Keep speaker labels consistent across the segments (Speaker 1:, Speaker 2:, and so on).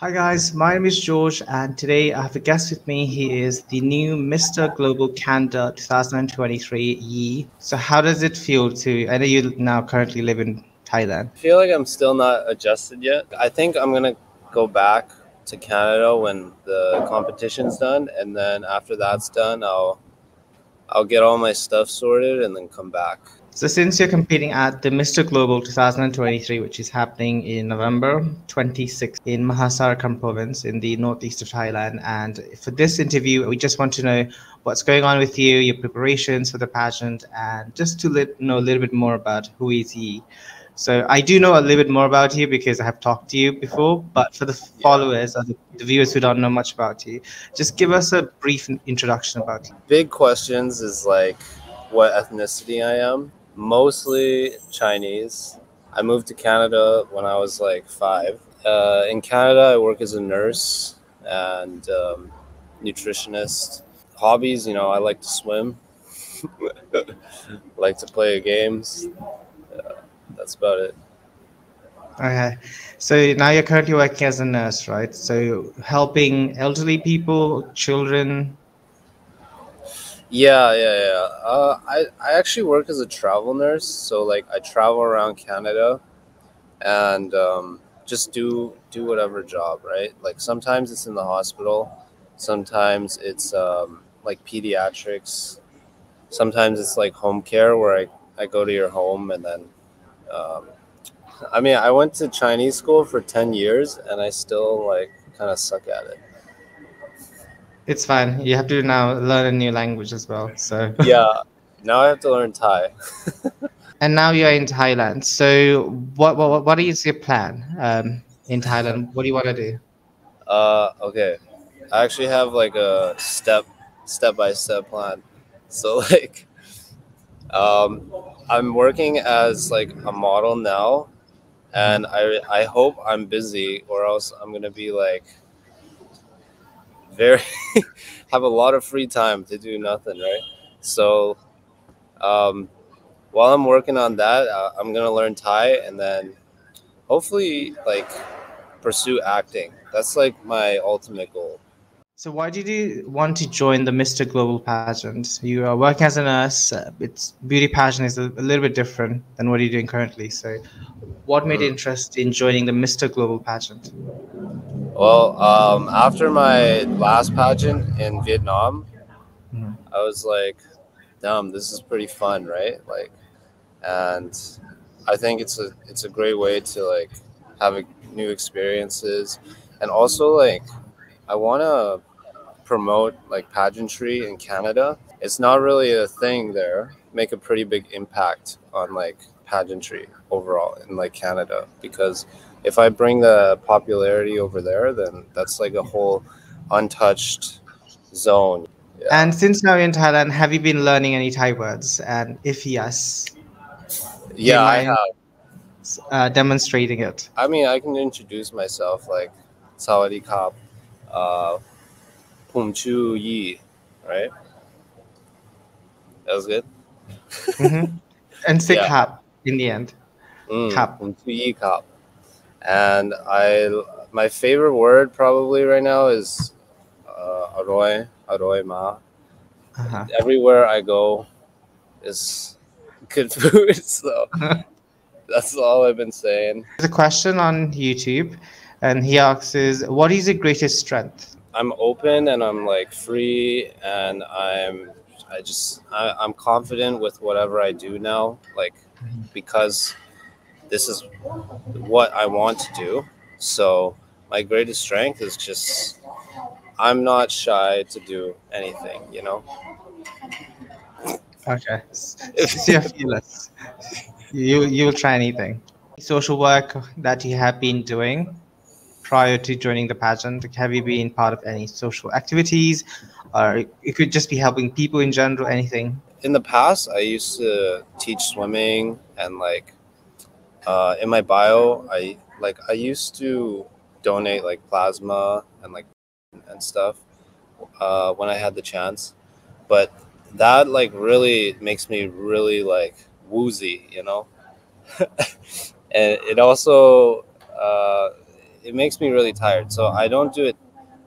Speaker 1: Hi guys, my name is George, and today I have a guest with me. He is the new Mr. Global Canada 2023 Yi. So, how does it feel to? I know you now currently live in Thailand.
Speaker 2: I feel like I'm still not adjusted yet. I think I'm gonna go back to Canada when the competition's done, and then after that's done, I'll get all my stuff sorted and then come back.
Speaker 1: So, since you're competing at the Mr. Global 2023, which is happening in November 26th in Mahasarkham province in the northeast of Thailand, and for this interview, we just want to know what's going on with you, your preparations for the pageant, and just to know a little bit more about who is Yi. So, I do know a little bit more about you because I have talked to you before, but for the
Speaker 2: Yeah.
Speaker 1: followers or the viewers who don't know much about you, just give us a brief introduction about you.
Speaker 2: Big questions is like what ethnicity I am. Mostly Chinese. I moved to Canada when I was like 5. In Canada, I work as a nurse and nutritionist. Hobbies, I like to swim, like to play games. That's about it.
Speaker 1: Okay. So now you're currently working as a nurse, right? So helping elderly people, children.
Speaker 2: Yeah. I actually work as a travel nurse, so like I travel around Canada and just do whatever job, right? Like sometimes it's in the hospital, sometimes it's like pediatrics, sometimes it's like home care where I go to your home and then um, I mean I went to Chinese school for 10 years and I still like kind of suck at it.
Speaker 1: It's fine. You have to now learn a new language as well. So,
Speaker 2: Yeah, now I have to learn Thai.
Speaker 1: and now you're in Thailand. So what is your plan in Thailand? What do you want to do?
Speaker 2: Okay. I actually have like a step by step plan. So like um I'm working as like a model now and I hope I'm busy or else I'm gonna be like very have a lot of free time to do nothing, right? So um while I'm working on that, I'm gonna learn Thai and then hopefully like pursue acting. That's like my ultimate goal.
Speaker 1: So why did you want to join the Mr. Global pageant? You are working as a nurse. It's beauty pageant is a little bit different than what you're doing currently. So what made you
Speaker 2: Mm.
Speaker 1: interested in joining the Mr. Global pageant?
Speaker 2: Well, after my last pageant in Vietnam,
Speaker 1: Mhm.
Speaker 2: I was like, damn, this is pretty fun, right? Like, and I think it's a great way to like have new experiences, and also like I want to promote like pageantry in Canada. It's not really a thing there. Make a pretty big impact on like pageantry overall in like Canada because if I bring the popularity over there, then that's like a whole untouched zone. Yeah.
Speaker 1: And since now you're in Thailand, have you been learning any Thai words? And if yes, do you
Speaker 2: Yeah, I
Speaker 1: mind
Speaker 2: have.
Speaker 1: demonstrating it?
Speaker 2: I mean, I can introduce myself like Sawadee Kap, uh, Pum Chu Yi, right? That was good.
Speaker 1: Mm-hmm. And say
Speaker 2: Yeah.
Speaker 1: kap in the end. Kap.
Speaker 2: Pum Chu Yi Kap. And my favorite word probably right now is aroy ma.
Speaker 1: Uh-huh.
Speaker 2: Everywhere I go is good food, so that's all I've been saying.
Speaker 1: There's a question on YouTube, and he asks is, what is your greatest strength?
Speaker 2: I'm open and I'm like free and I'm confident with whatever I do now, like because this is what I want to do. So my greatest strength is just I'm not shy to do anything.
Speaker 1: Okay. So you're fearless. You'll try anything. Social work that you have been doing prior to joining the pageant? Like, have you been part of any social activities, or it could just be helping people in general? Anything?
Speaker 2: In the past, I used to teach swimming and like in my bio, I used to donate like plasma and like and stuff when I had the chance, but that like really makes me really like woozy, and it also it makes me really tired. So I don't do it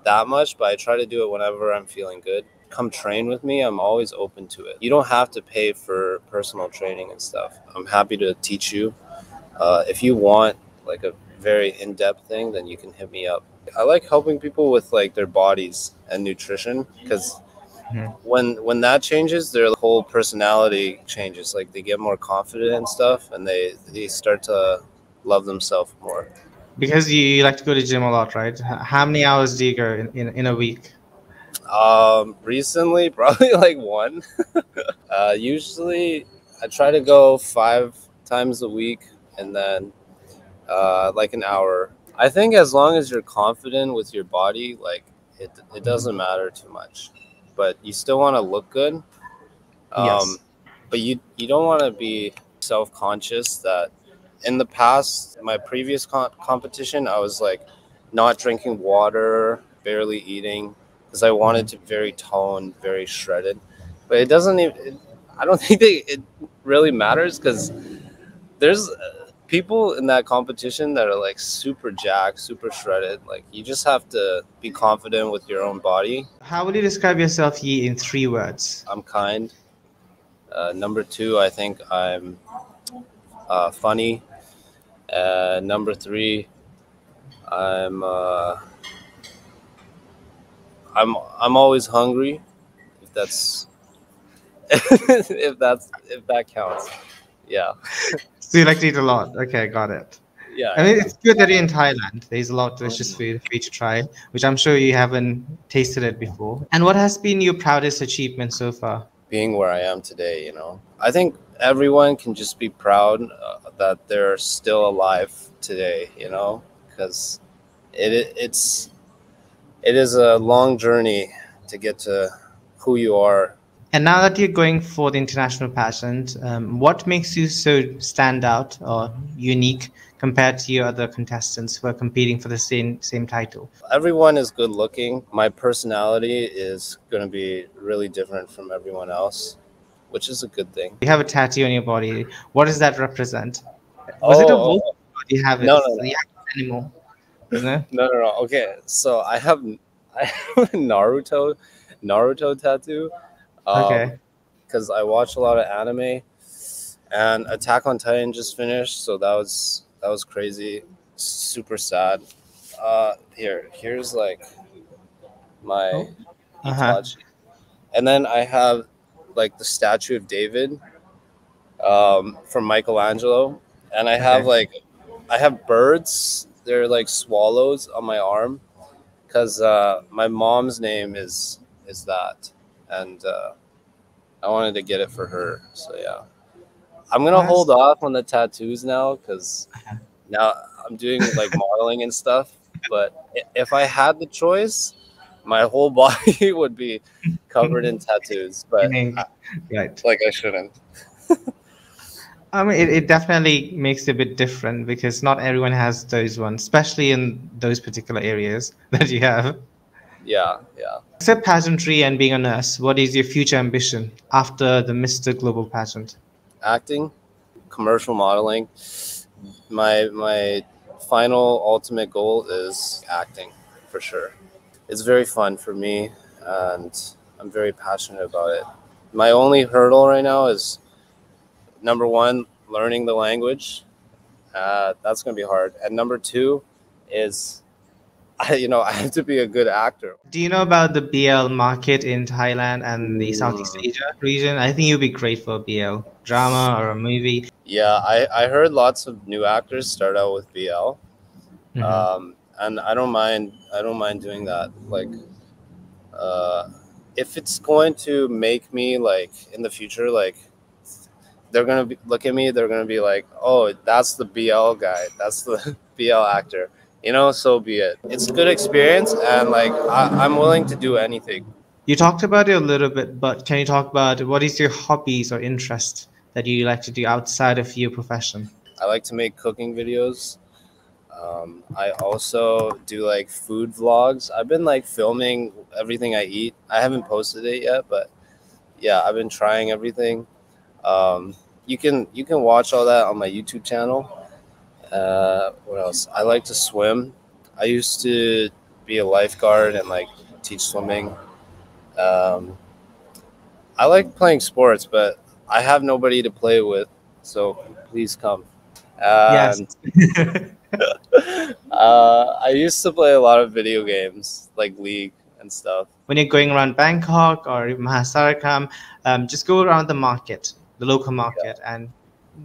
Speaker 2: that much, but I try to do it whenever I'm feeling good. Come train with me. I'm always open to it. You don't have to pay for personal training and stuff. I'm happy to teach you. If you want like a very in-depth thing, then you can hit me up. I like helping people with like their bodies and nutrition because
Speaker 1: Mhm.
Speaker 2: when that changes, their whole personality changes. Like they get more confident and stuff, and they start to love themselves more.
Speaker 1: Because you like to go to gym a lot, right? How many hours do you go in a week?
Speaker 2: Recently, probably like one. Usually, I try to go 5 times a week, and then like an hour. I think as long as you're confident with your body, like it
Speaker 1: Mhm.
Speaker 2: doesn't matter too much. But you still want to look good. Um,
Speaker 1: Yes.
Speaker 2: but you don't want to be self conscious that in the past, my previous competition, I was like not drinking water, barely eating because I wanted
Speaker 1: Mhm.
Speaker 2: to be very toned, very shredded. But it doesn't even. I don't think it really matters because there's people in that competition that are like super jacked, super shredded. Like you just have to be confident with your own body.
Speaker 1: How would you describe yourself, Yi, in 3 words?
Speaker 2: I'm kind. Number two, I think I'm funny. Number three, I'm uh, I'm always hungry. If that's if that counts. Yeah,
Speaker 1: So you like to eat a lot. Okay, got it.
Speaker 2: yeah,
Speaker 1: I
Speaker 2: yeah,
Speaker 1: mean,
Speaker 2: yeah.
Speaker 1: it's good that you're in Thailand. There's a lot of delicious
Speaker 2: Mhm.
Speaker 1: food for you to try, which I'm sure you haven't tasted it before. And what has been your proudest achievement so far?
Speaker 2: Being where I am today, I think everyone can just be proud that they're still alive today. Because it's it is a long journey to get to who you are.
Speaker 1: And now that you're going for the international pageant, what makes you so stand out or unique compared to your other contestants who are competing for the same title?
Speaker 2: Everyone is good looking. My personality is going to be really different from everyone else, which is a good thing.
Speaker 1: You have a tattoo on your body. What does that represent? Was it a
Speaker 2: Oh,
Speaker 1: wolf?
Speaker 2: oh,
Speaker 1: Or do you have it?
Speaker 2: no,
Speaker 1: It's
Speaker 2: no,
Speaker 1: the
Speaker 2: no,
Speaker 1: animal, isn't it?
Speaker 2: no. Okay, so I have a Naruto tattoo.
Speaker 1: Okay.
Speaker 2: Because I watch a lot of anime, and Attack on Titan just finished, so that was crazy, super sad. Here's like my
Speaker 1: Oh. Uh-huh.
Speaker 2: Itachi, and then I have like the statue of David from Michelangelo, and
Speaker 1: Okay.
Speaker 2: I have birds. They're like swallows on my arm because my mom's name is that, and I wanted to get it for her. So yeah, I'm gonna hold
Speaker 1: That's
Speaker 2: off on the tattoos now because now I'm doing like modeling and stuff. But if I had the choice, my whole body would be covered in tattoos. But
Speaker 1: meaning, right.
Speaker 2: like I shouldn't.
Speaker 1: I mean, it definitely makes it a bit different because not everyone has those ones, especially in those particular areas that you have.
Speaker 2: Yeah, yeah.
Speaker 1: Except pageantry and being a nurse, what is your future ambition after the Mr. Global pageant?
Speaker 2: Acting, commercial modeling. My final ultimate goal is acting for sure. It's very fun for me, and I'm very passionate about it. My only hurdle right now is number one, learning the language. That's going to be hard. And number two is, I have to be a good actor.
Speaker 1: Do you know about the BL market in Thailand and the Southeast
Speaker 2: Mm,
Speaker 1: Asia region? I think you'd be great for a BL drama or a movie.
Speaker 2: yeah, I heard lots of new actors start out with BL,
Speaker 1: Hmm.
Speaker 2: and I don't mind. I don't mind doing that. Like, uh, if it's going to make me like in the future, like they're gonna look at me, they're gonna be like, "Oh, that's the BL guy. That's the BL actor." So be it. It's a good experience, and like I'm willing to do anything.
Speaker 1: You talked about it a little bit, but can you talk about what is your hobbies or interests that you like to do outside of your profession?
Speaker 2: I like to make cooking videos. I also do like food vlogs. I've been like filming everything I eat. I haven't posted it yet, but yeah, I've been trying everything. You can watch all that on my YouTube channel. What else? I like to swim. I used to be a lifeguard and like teach swimming. Um, I like playing sports, but I have nobody to play with, so please come.
Speaker 1: Yes.
Speaker 2: And I used to play a lot of video games like League and stuff.
Speaker 1: When you're going around Bangkok or Mahasarakam, just go around the market, the local market, and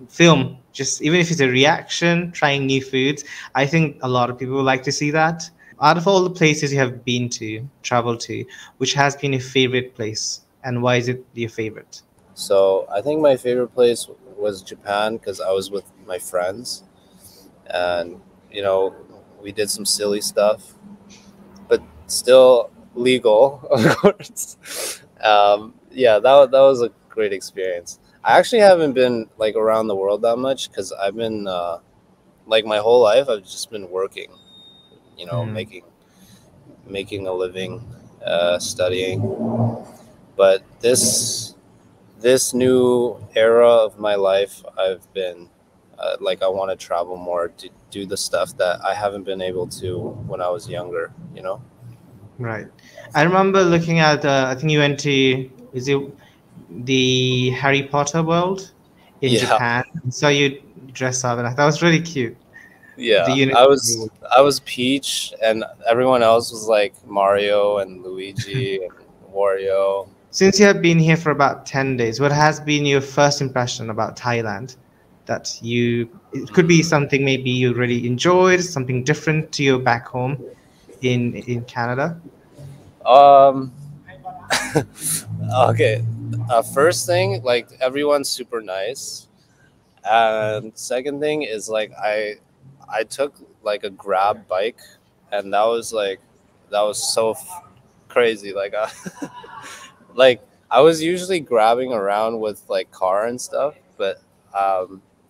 Speaker 1: film. Just even if it's a reaction, trying new foods. I think a lot of people would like to see that. Out of all the places you have been to, traveled to, which has been your favorite place, and why is it your favorite?
Speaker 2: So I think my favorite place was Japan because I was with my friends, and you know we did some silly stuff, but still legal, of course. Yeah, that was a great experience. I actually haven't been like around the world that much because I've been like my whole life I've just been working,
Speaker 1: Mhm.
Speaker 2: making a living, studying. But this new era of my life, I've been like I want to travel more to do the stuff that I haven't been able to when I was younger.
Speaker 1: Right. I remember looking at, I think you went to, is it the Harry Potter world in
Speaker 2: Yeah,
Speaker 1: Japan? I saw you dress up, and I thought it was really cute. The
Speaker 2: yeah.
Speaker 1: unit.
Speaker 2: I was Peach, and everyone else was like Mario and Luigi and Wario.
Speaker 1: Since you have been here for about 10 days, what has been your first impression about Thailand? It could be something maybe you really enjoyed, something different to you back home in Canada.
Speaker 2: Um. Okay. First thing, like everyone's super nice, and second thing is like I took like a grab bike, and that was so crazy. Like like I was usually grabbing around with like car and stuff, but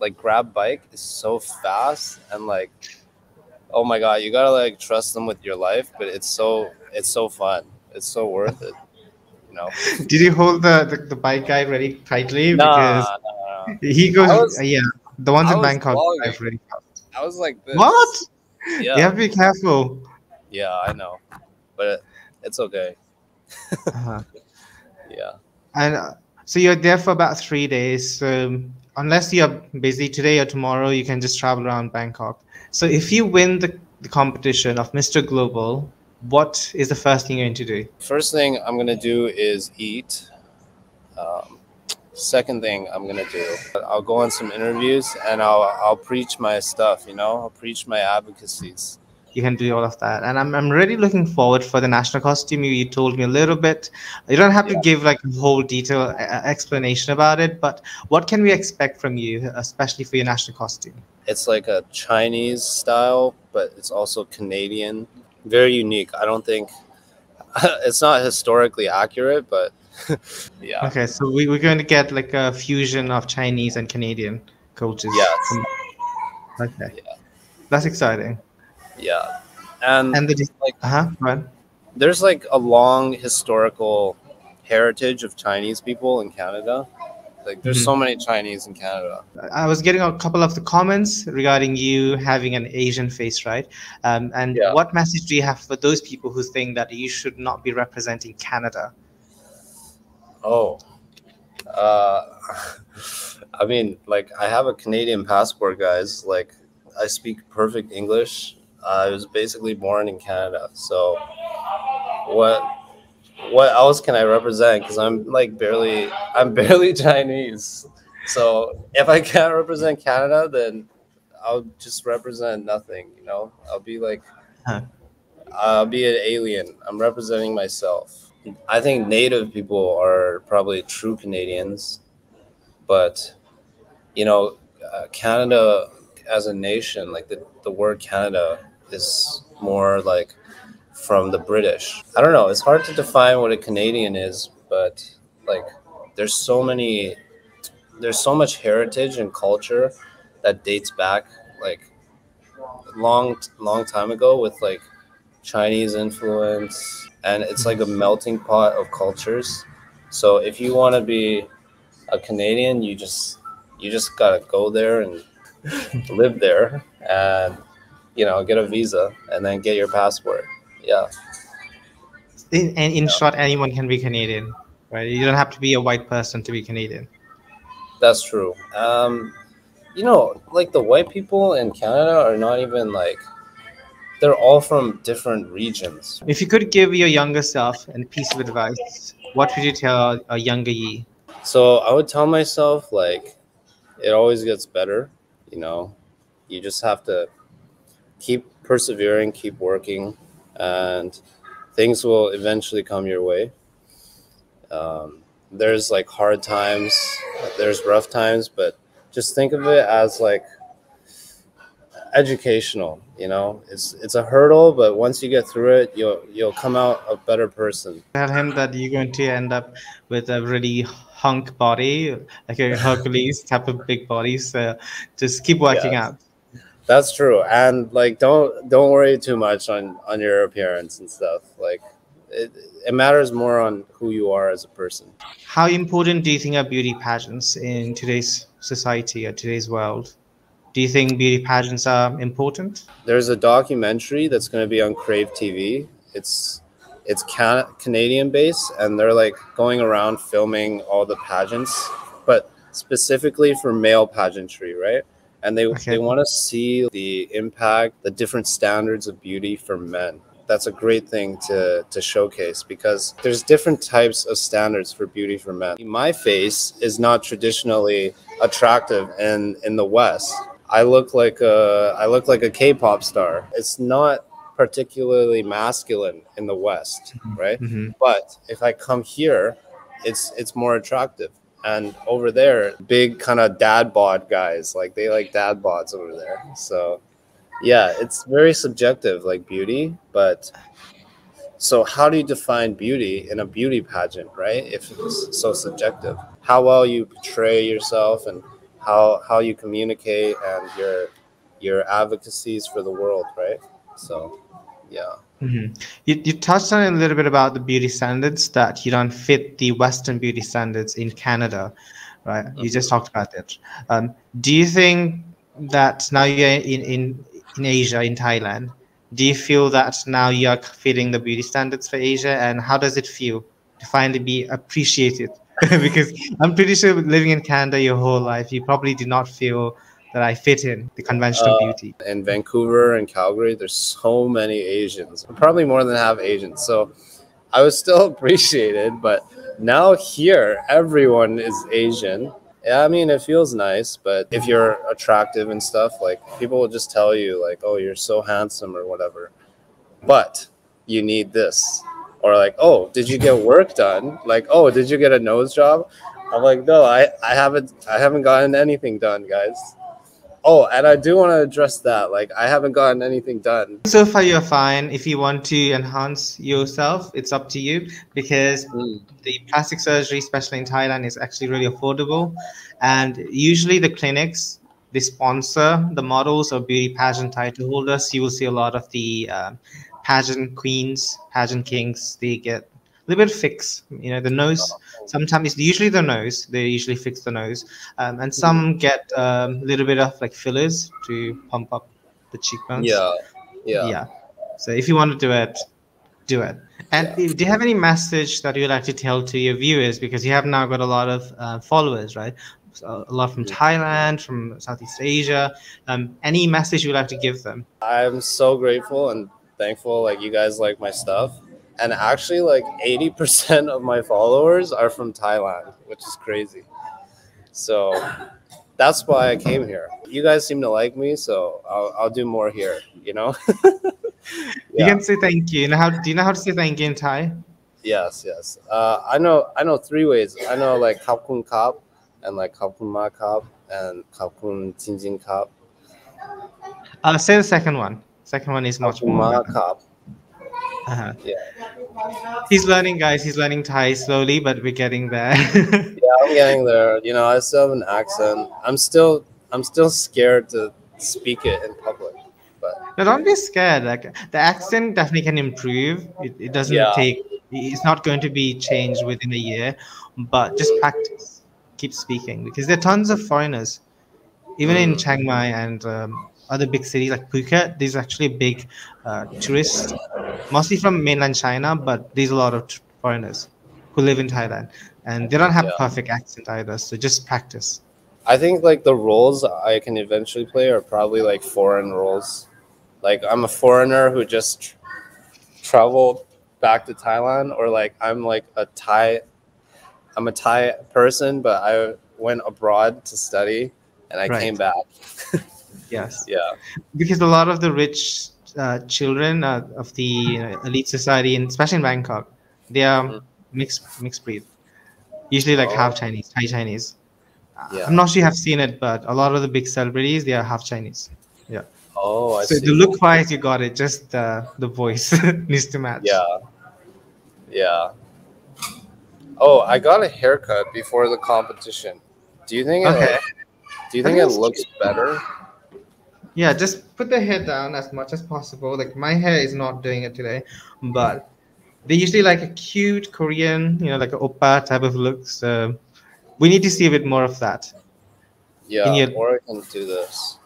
Speaker 2: like grab bike is so fast and like oh my god, you gotta like trust them with your life, but it's so fun. It's so worth it, you know.
Speaker 1: Did you hold the bike guy really tightly? Because
Speaker 2: Nah, nah.
Speaker 1: he
Speaker 2: I
Speaker 1: goes,
Speaker 2: was
Speaker 1: yeah, the ones
Speaker 2: I
Speaker 1: in
Speaker 2: was
Speaker 1: Bangkok drive
Speaker 2: vlogging.
Speaker 1: really fast.
Speaker 2: I was like
Speaker 1: What?
Speaker 2: this.
Speaker 1: You
Speaker 2: Yeah,
Speaker 1: have to be careful.
Speaker 2: yeah, I know, but it's okay.
Speaker 1: Uh-huh.
Speaker 2: Yeah.
Speaker 1: And so you're there for about 3 days. So unless you're busy today or tomorrow, you can just travel around Bangkok. So if you win the competition of Mr. Global, what is the first thing you're going to do?
Speaker 2: First thing I'm gonna do is eat. Um, Second thing I'm gonna do, I'll go on some interviews and I'll preach my stuff. I'll preach my advocacies.
Speaker 1: You can do all of that. And I'm really looking forward for the national costume. You told me a little bit. You don't have to
Speaker 2: Yeah,
Speaker 1: give like a whole detailed explanation about it, but what can we expect from you, especially for your national costume?
Speaker 2: it's like a Chinese style, but it's also Canadian. Very unique. I don't think it's not historically accurate, but yeah,
Speaker 1: Okay, so we're going to get like a fusion of Chinese and Canadian cultures.
Speaker 2: yes,
Speaker 1: Okay,
Speaker 2: yeah,
Speaker 1: that's exciting.
Speaker 2: yeah, and
Speaker 1: And the
Speaker 2: like
Speaker 1: go on.
Speaker 2: there's like a long historical heritage of Chinese people in Canada. Like there's
Speaker 1: Mhm.
Speaker 2: so many Chinese in Canada.
Speaker 1: I was getting a couple of the comments regarding you having an Asian face, right? And
Speaker 2: Yeah.
Speaker 1: what message do you have for those people who think that you should not be representing Canada?
Speaker 2: Oh. Uh, I mean, like I have a Canadian passport, guys. Like I speak perfect English. I was basically born in Canada. So what what else can I represent? Because I'm barely Chinese. So if I can't represent Canada, then I'll just represent nothing.
Speaker 1: Huh.
Speaker 2: I'll be an alien. I'm representing myself. I think Native people are probably true Canadians, but Canada as a nation, like the word Canada is more like from the British. I don't know. It's hard to define what a Canadian is, but like there's so many, there's so much heritage and culture that dates back like long, long time ago with like Chinese influence, and it's like a melting pot of cultures. So if you want to be a Canadian, you just gotta go there and live there, and get a visa and then get your passport. Yeah,
Speaker 1: In
Speaker 2: yeah,
Speaker 1: short, anyone can be Canadian, right? You don't have to be a white person to be Canadian.
Speaker 2: that's true. Like the white people in Canada are not even like they're all from different regions.
Speaker 1: If you could give your younger self a piece of advice, what would you tell a younger ye?
Speaker 2: So I would tell myself like it always gets better. You know, you just have to keep persevering, keep working, and things will eventually come your way. There's like hard times, there's rough times, but just think of it as like educational. It's a hurdle, but once you get through it, you'll come out a better person.
Speaker 1: Tell him that you're going to end up with a really hunk body, like a Hercules type of big body. So just keep working
Speaker 2: Yes,
Speaker 1: out.
Speaker 2: that's true. And like don't worry too much on your appearance and stuff. Like it, it matters more on who you are as a person.
Speaker 1: How important do you think are beauty pageants in today's society or today's world? Do you think beauty pageants are important?
Speaker 2: There's a documentary that's going to be on Crave TV. It's Canadian based, and they're like going around filming all the pageants, but specifically for male pageantry, right? And they
Speaker 1: Okay.
Speaker 2: want to see the impact, the different standards of beauty for men. That's a great thing to showcase because there's different types of standards for beauty for men. My face is not traditionally attractive in the West. I look like a K-pop star. It's not particularly masculine in the West, right?
Speaker 1: Hmm.
Speaker 2: But if I come here, it's more attractive. And over there, big kind of dad bod guys, like they like dad bods over there. So yeah, it's very subjective, like beauty. But so how do you define beauty in a beauty pageant, right? If it's so subjective, how well you portray yourself and how you communicate and your advocacies for the world, right? So yeah.
Speaker 1: Hmm. You touched on it a little bit about the beauty standards that you don't fit the Western beauty standards in Canada, right? You just
Speaker 2: Mhm.
Speaker 1: talked about it. Do you think that now you're in Asia, in Thailand, do you feel that now you're fitting the beauty standards for Asia, and how does it feel to finally be appreciated? Because I'm pretty sure living in Canada your whole life, you probably did not feel that I fit in the convention of beauty.
Speaker 2: In Vancouver and Calgary, there's so many Asians, probably more than half Asians. So I was still appreciated, but now here, everyone is Asian. Yeah, I mean, it feels nice, but if you're attractive and stuff, like people will just tell you, like, oh, you're so handsome or whatever, but you need this. Or like, oh, did you get work done? Like, oh, did you get a nose job? I'm like, no, I haven't gotten anything done, guys. Oh, and I do want to address that. Like, I haven't gotten anything done.
Speaker 1: So far, you're fine. If you want to enhance yourself, it's up to you because
Speaker 2: Mm.
Speaker 1: the plastic surgery, especially in Thailand, is actually really affordable. And usually, the clinics they sponsor the models or beauty pageant title holders. You will see a lot of the pageant queens, pageant kings. They get a little bit fix. The nose. Sometimes it's usually the nose. They usually fix the nose, and some get a little bit of like fillers to pump up the cheekbones.
Speaker 2: Yeah, yeah,
Speaker 1: Yeah. So if you want to do it, do it. And
Speaker 2: yeah.
Speaker 1: do you have any message that you'd like to tell to your viewers? Because you have now got a lot of followers, right? So a lot from Thailand, from Southeast Asia. Any message you'd like to give them?
Speaker 2: I'm so grateful and thankful. Like, you guys like my stuff. And actually, like 80% of my followers are from Thailand, which is crazy. So that's why I came here. You guys seem to like me, so I'll do more here, you know?
Speaker 1: You
Speaker 2: Yeah.
Speaker 1: can say thank you. Do you know how to say thank you in Thai?
Speaker 2: Yes, yes. I know three ways. I know like khap kun kap and like khap kun ma kap and khap kun jin jin kap.
Speaker 1: Say the second one. Second one is
Speaker 2: Khap
Speaker 1: much
Speaker 2: kun
Speaker 1: more
Speaker 2: ma
Speaker 1: better.
Speaker 2: kap.
Speaker 1: Uh-huh.
Speaker 2: Yeah.
Speaker 1: He's learning, guys. He's learning Thai slowly, but we're getting there.
Speaker 2: Yeah, I'm getting there. I still have an accent. I'm still scared to speak it in public. But
Speaker 1: No, don't be scared. Like the accent definitely can improve. It doesn't
Speaker 2: yeah.
Speaker 1: take. It's not going to be changed within a year, but just practice. Keep speaking because there are tons of foreigners, even in
Speaker 2: Mm,
Speaker 1: Chiang Mai and other big cities like Phuket, there's actually big tourists, mostly from mainland China, but there's a lot of foreigners who live in Thailand, and they don't have
Speaker 2: Yeah.
Speaker 1: perfect accent either. So just practice.
Speaker 2: I think like the roles I can eventually play are probably like foreign roles. Like I'm a foreigner who just traveled back to Thailand, or like I'm a Thai person, but I went abroad to study and I came
Speaker 1: Right.
Speaker 2: back.
Speaker 1: Yes.
Speaker 2: Yeah.
Speaker 1: Because a lot of the rich children of the elite society, and especially in Bangkok, they are
Speaker 2: Mhm.
Speaker 1: mixed breed. Usually like half
Speaker 2: Oh,
Speaker 1: Chinese, Thai Chinese. I'm
Speaker 2: yeah.
Speaker 1: not sure you have seen it, but a lot of the big celebrities, they are half Chinese. Yeah.
Speaker 2: Oh, I
Speaker 1: So the
Speaker 2: see.
Speaker 1: look wise, you got it. Just the voice needs to match.
Speaker 2: Yeah. Yeah. Oh, I got a haircut before the competition. Do you think it
Speaker 1: Okay.
Speaker 2: like do you
Speaker 1: I
Speaker 2: think
Speaker 1: think
Speaker 2: it
Speaker 1: it's
Speaker 2: looks
Speaker 1: cute.
Speaker 2: better?
Speaker 1: Yeah, just put the hair down as much as possible. Like my hair is not doing it today, but they usually like a cute Korean, like a oppa type of look. So we need to see a bit more of that in
Speaker 2: Yeah,
Speaker 1: your.
Speaker 2: or I can do this.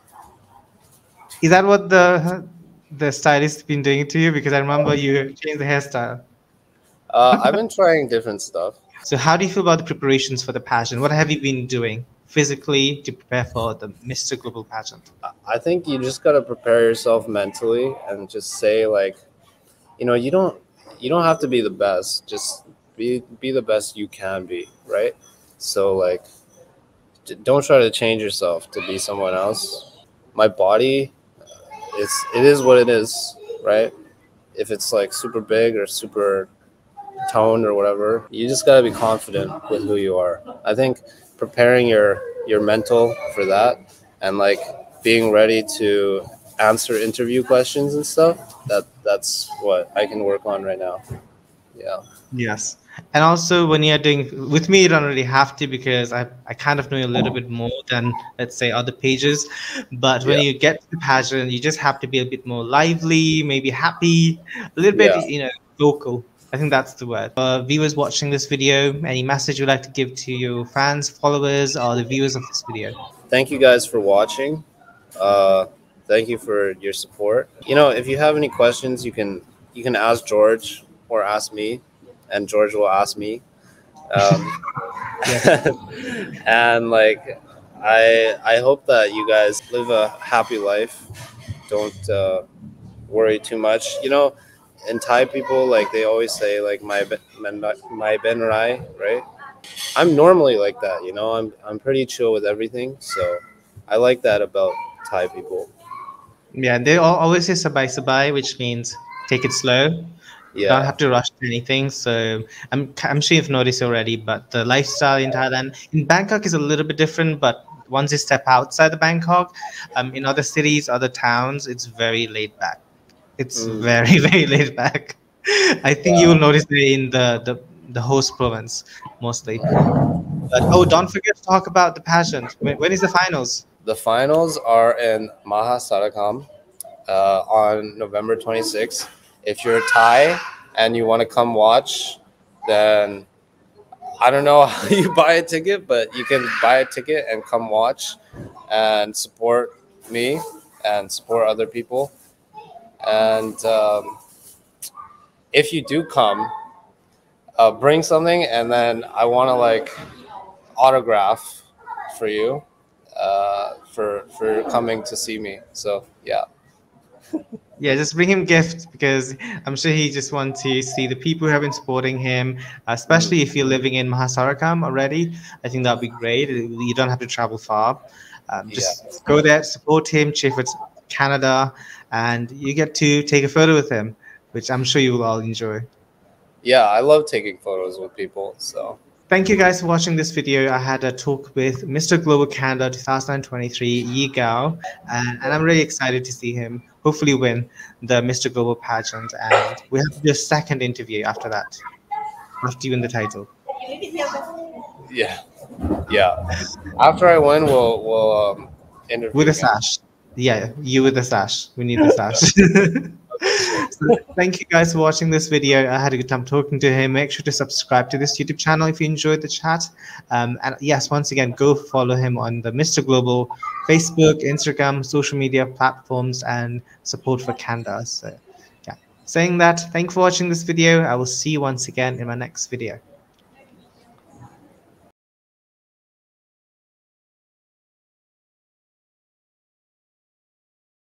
Speaker 1: Is that what the stylist been doing to you? Because I remember you changed the hairstyle.
Speaker 2: I've been trying different stuff.
Speaker 1: So how do you feel about the preparations for the pageant? What have you been doing physically to prepare for the Mr. Global pageant?
Speaker 2: I think you just gotta prepare yourself mentally and just say like, you don't have to be the best. Just be the best you can be, right? So like, don't try to change yourself to be someone else. My body, it is what it is, right? If it's like super big or super toned or whatever, you just gotta be confident with who you are. I think preparing your mental for that, and like being ready to answer interview questions and stuff, that's what I can work on right now. Yeah.
Speaker 1: Yes. And also when you're doing with me, you don't really have to because I kind of know a little bit more than let's say other pages. But when
Speaker 2: Yeah.
Speaker 1: you get to the pageant, you just have to be a bit more lively, maybe happy, a little bit,
Speaker 2: Yeah.
Speaker 1: vocal. I think that's the word. Viewers watching this video, any message you'd like to give to your fans, followers, or the viewers of this video?
Speaker 2: Thank you guys for watching. uh Thank you for your support. If you have any questions, you can ask George or ask me, and George will ask me. um
Speaker 1: Yes.
Speaker 2: and like, I hope that you guys live a happy life. Don't worry too much. In Thai people, like they always say like my ben rai, right? I'm normally like that. I'm pretty chill with everything, so I like that about Thai people.
Speaker 1: Yeah, they always say sabai sabai, which means take it slow. Don't
Speaker 2: Yeah.
Speaker 1: have to rush to anything. So I'm sure you've noticed already, but the lifestyle in Thailand, in Bangkok, is a little bit different. But once you step outside the Bangkok, in other cities, other towns, it's very laid back. It's
Speaker 2: Mm,
Speaker 1: very very laid back. I think you will
Speaker 2: yeah.
Speaker 1: notice it in the host province mostly. But oh, don't forget to talk about the pageant. When is the finals?
Speaker 2: The finals are in Mahasarakam on November 26th. If you're Thai and you want to come watch, then I don't know how you buy a ticket, but you can buy a ticket and come watch and support me and support other people. And if you do come, bring something, and then I want to like autograph for you, for coming to see me. So yeah.
Speaker 1: Yeah, just bring him gifts because I'm sure he just wants to see the people who have been supporting him,
Speaker 2: Mm,
Speaker 1: especially if you're living in Mahasarakam already. I think that'd be great. You don't have to travel far.
Speaker 2: yeah.
Speaker 1: Just go there, support him, cheer for Canada, and you get to take a photo with him, which I'm sure you will all enjoy.
Speaker 2: Yeah, I love taking photos with people. So
Speaker 1: Thank you guys for watching this video. I had a talk with Mr. Global Canada 2023, Yi Gao, and I'm really excited to see him hopefully win the Mr. Global pageant. And we have to do a second interview after that, after you win the title.
Speaker 2: yeah, yeah. After I win, we'll
Speaker 1: With
Speaker 2: interview
Speaker 1: a
Speaker 2: again.
Speaker 1: sash. Yeah, you with the sash. We need the sash. So thank you guys for watching this video. I had a good time talking to him. Make sure to subscribe to this YouTube channel if you enjoyed the chat. And yes, once again, go follow him on the Mr. Global Facebook, Instagram, social media platforms, and support for Canada. So yeah, saying that, thank you for watching this video. I will see you once again in my next video.